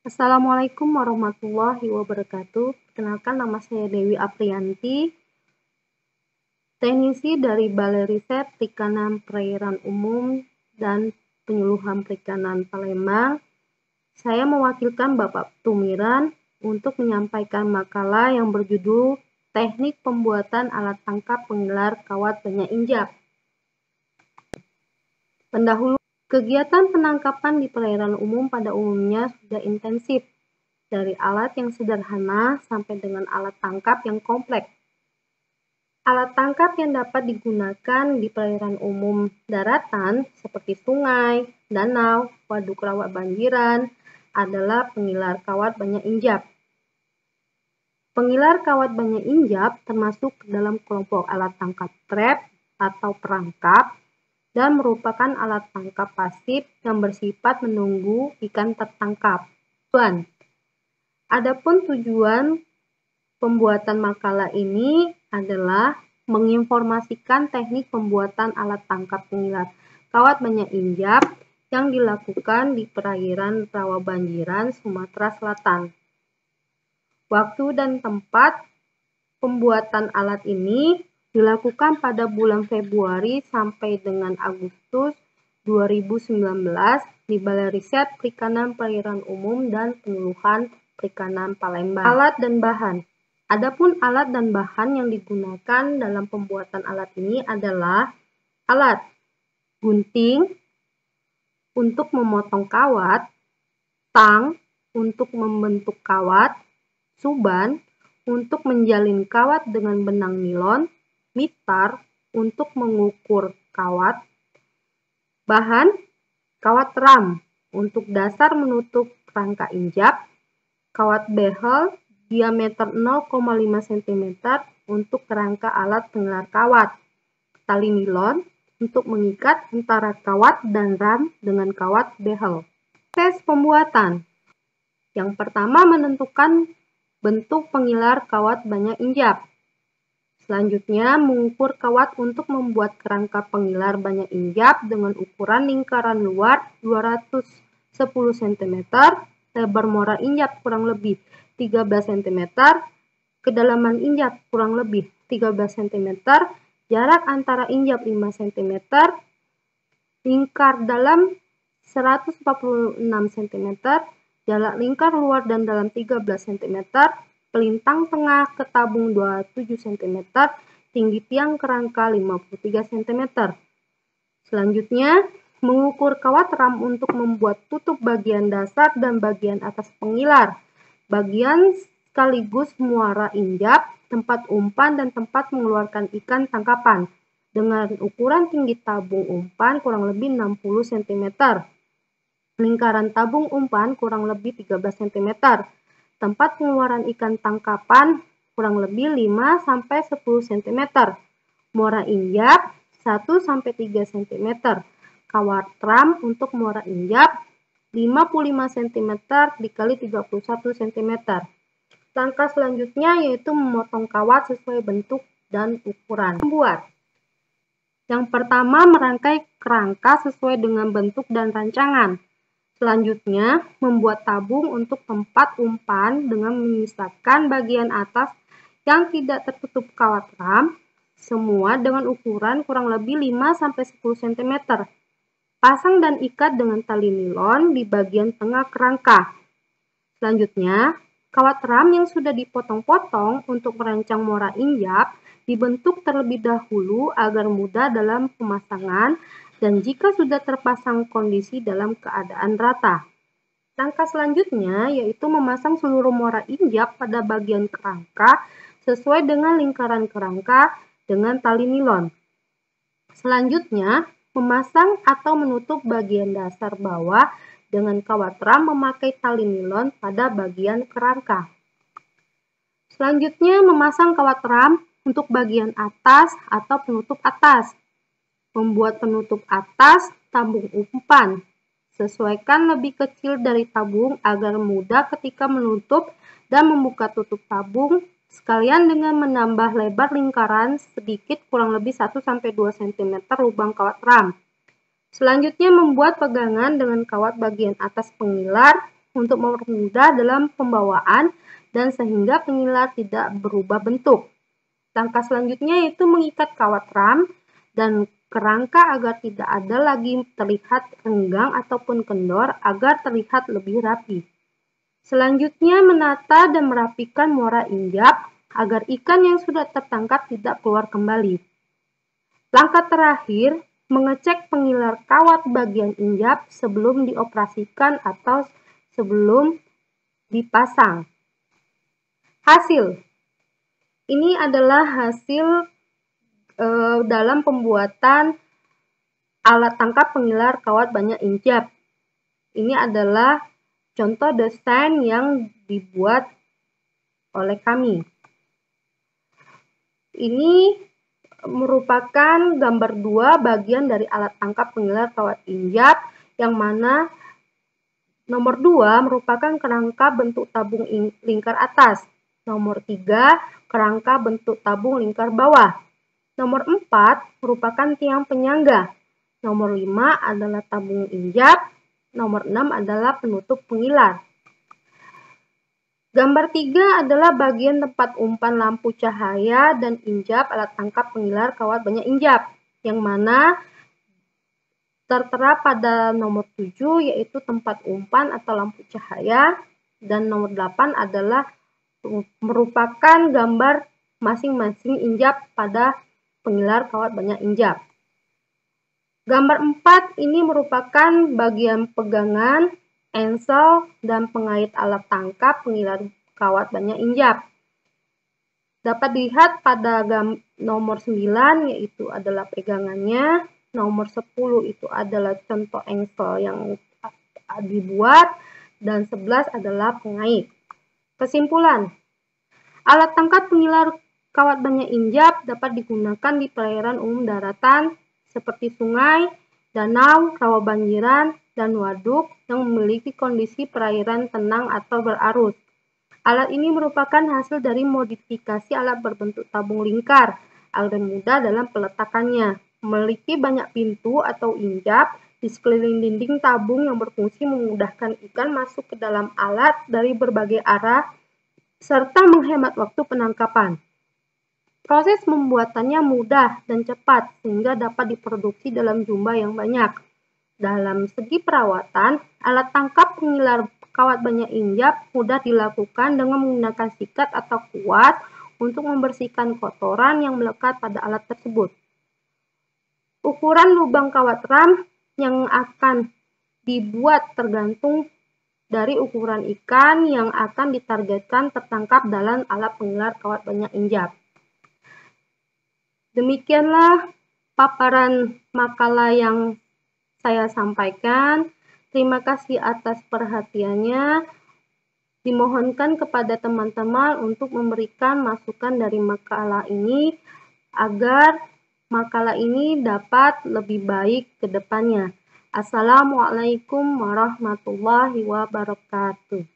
Assalamualaikum warahmatullahi wabarakatuh. Kenalkan, nama saya Dewi Apriyanti, teknisi dari Balai Riset Perikanan Perairan Umum dan Penyuluhan Perikanan Palembang. Saya mewakilkan Bapak Tumiran untuk menyampaikan makalah yang berjudul Teknik Pembuatan Alat Tangkap Penggelar Kawat Banyak Injap. Pendahulu, kegiatan penangkapan di perairan umum pada umumnya sudah intensif, dari alat yang sederhana sampai dengan alat tangkap yang kompleks. Alat tangkap yang dapat digunakan di perairan umum daratan seperti sungai, danau, waduk rawa banjiran adalah pengilar kawat banyak injap. Pengilar kawat banyak injap termasuk ke dalam kelompok alat tangkap trap atau perangkap dan merupakan alat tangkap pasif yang bersifat menunggu ikan tertangkap. Adapun tujuan pembuatan makalah ini adalah menginformasikan teknik pembuatan alat tangkap pengilar kawat banyak injap yang dilakukan di perairan rawa banjiran Sumatera Selatan. Waktu dan tempat pembuatan alat ini dilakukan pada bulan Februari sampai dengan Agustus 2019 di Balai Riset Perikanan Perairan Umum dan Penyuluhan Perikanan Palembang. Alat dan bahan. Adapun alat dan bahan yang digunakan dalam pembuatan alat ini adalah alat gunting untuk memotong kawat, tang untuk membentuk kawat, suban untuk menjalin kawat dengan benang nilon, mitar untuk mengukur kawat, bahan kawat ram untuk dasar menutup rangka injap, kawat behel diameter 0,5 cm untuk kerangka alat pengelar kawat, tali nilon untuk mengikat antara kawat dan ram dengan kawat behel. Proses pembuatan. Yang pertama, menentukan bentuk pengilar kawat banyak injap. Selanjutnya, mengukur kawat untuk membuat kerangka pengilar banyak injap dengan ukuran lingkaran luar 210 cm, lebar muara injap kurang lebih 13 cm, kedalaman injap kurang lebih 13 cm, jarak antara injap 5 cm, lingkar dalam 146 cm, jarak lingkar luar dan dalam 13 cm, pelintang tengah ke tabung 27 cm, tinggi tiang kerangka 53 cm. Selanjutnya, mengukur kawat ram untuk membuat tutup bagian dasar dan bagian atas pengilar, bagian sekaligus muara injap, tempat umpan dan tempat mengeluarkan ikan tangkapan, dengan ukuran tinggi tabung umpan kurang lebih 60 cm, lingkaran tabung umpan kurang lebih 13 cm, tempat pengeluaran ikan tangkapan kurang lebih 5-10 cm, muara injap 1-3 cm, kawat ram untuk muara injap 55 cm dikali 31 cm. Langkah selanjutnya yaitu memotong kawat sesuai bentuk dan ukuran. Membuat. Yang pertama, merangkai kerangka sesuai dengan bentuk dan rancangan. Selanjutnya, membuat tabung untuk tempat umpan dengan menyisakan bagian atas yang tidak tertutup kawat ram, semua dengan ukuran kurang lebih 5-10 cm. Pasang dan ikat dengan tali nilon di bagian tengah kerangka. Selanjutnya, kawat ram yang sudah dipotong-potong untuk merancang muara injap dibentuk terlebih dahulu agar mudah dalam pemasangan dan jika sudah terpasang kondisi dalam keadaan rata. Langkah selanjutnya yaitu memasang seluruh muara injap pada bagian kerangka sesuai dengan lingkaran kerangka dengan tali nilon. Selanjutnya, memasang atau menutup bagian dasar bawah dengan kawat ram memakai tali nilon pada bagian kerangka. Selanjutnya, memasang kawat ram untuk bagian atas atau penutup atas. Membuat penutup atas tabung umpan. Sesuaikan lebih kecil dari tabung agar mudah ketika menutup dan membuka tutup tabung, sekalian dengan menambah lebar lingkaran sedikit kurang lebih 1-2 cm lubang kawat ram. Selanjutnya, membuat pegangan dengan kawat bagian atas pengilar untuk mempermudah dalam pembawaan dan sehingga pengilar tidak berubah bentuk. Langkah selanjutnya yaitu mengikat kawat ram dan kerangka agar tidak ada lagi terlihat renggang ataupun kendor agar terlihat lebih rapi. Selanjutnya menata dan merapikan muara injap agar ikan yang sudah tertangkap tidak keluar kembali. Langkah terakhir, mengecek pengilar kawat bagian injap sebelum dioperasikan atau sebelum dipasang. Hasil. Ini adalah hasil dalam pembuatan alat tangkap pengilar kawat banyak injap. Ini adalah contoh desain yang dibuat oleh kami. Ini merupakan gambar 2 bagian dari alat tangkap pengilar kawat injap, yang mana nomor 2 merupakan kerangka bentuk tabung lingkar atas. Nomor 3 kerangka bentuk tabung lingkar bawah. Nomor 4 merupakan tiang penyangga. Nomor 5 adalah tabung injap. Nomor 6 adalah penutup pengilar. Gambar 3 adalah bagian tempat umpan lampu cahaya dan injap alat tangkap pengilar kawat banyak injap, yang mana tertera pada nomor 7 yaitu tempat umpan atau lampu cahaya, dan nomor 8 adalah merupakan gambar masing-masing injap pada pengilar kawat banyak injap. Gambar 4 ini merupakan bagian pegangan, ensel, dan pengait alat tangkap pengilar kawat banyak injap. Dapat dilihat pada nomor 9 yaitu adalah pegangannya, nomor 10 itu adalah contoh engsel yang dibuat, dan 11 adalah pengait. Kesimpulan, alat tangkap pengilar kawat banyak injap dapat digunakan di perairan umum daratan seperti sungai, danau, rawa banjiran, dan waduk yang memiliki kondisi perairan tenang atau berarus. Alat ini merupakan hasil dari modifikasi alat berbentuk tabung lingkar agar mudah dalam peletakannya. Memiliki banyak pintu atau injap di sekeliling dinding tabung yang berfungsi memudahkan ikan masuk ke dalam alat dari berbagai arah serta menghemat waktu penangkapan. Proses pembuatannya mudah dan cepat sehingga dapat diproduksi dalam jumlah yang banyak. Dalam segi perawatan, alat tangkap pengilar kawat banyak injap mudah dilakukan dengan menggunakan sikat atau kuas untuk membersihkan kotoran yang melekat pada alat tersebut. Ukuran lubang kawat ram yang akan dibuat tergantung dari ukuran ikan yang akan ditargetkan tertangkap dalam alat pengilar kawat banyak injap. Demikianlah paparan makalah yang saya sampaikan. Terima kasih atas perhatiannya. Dimohonkan kepada teman-teman untuk memberikan masukan dari makalah ini agar makalah ini dapat lebih baik ke depannya. Assalamualaikum warahmatullahi wabarakatuh.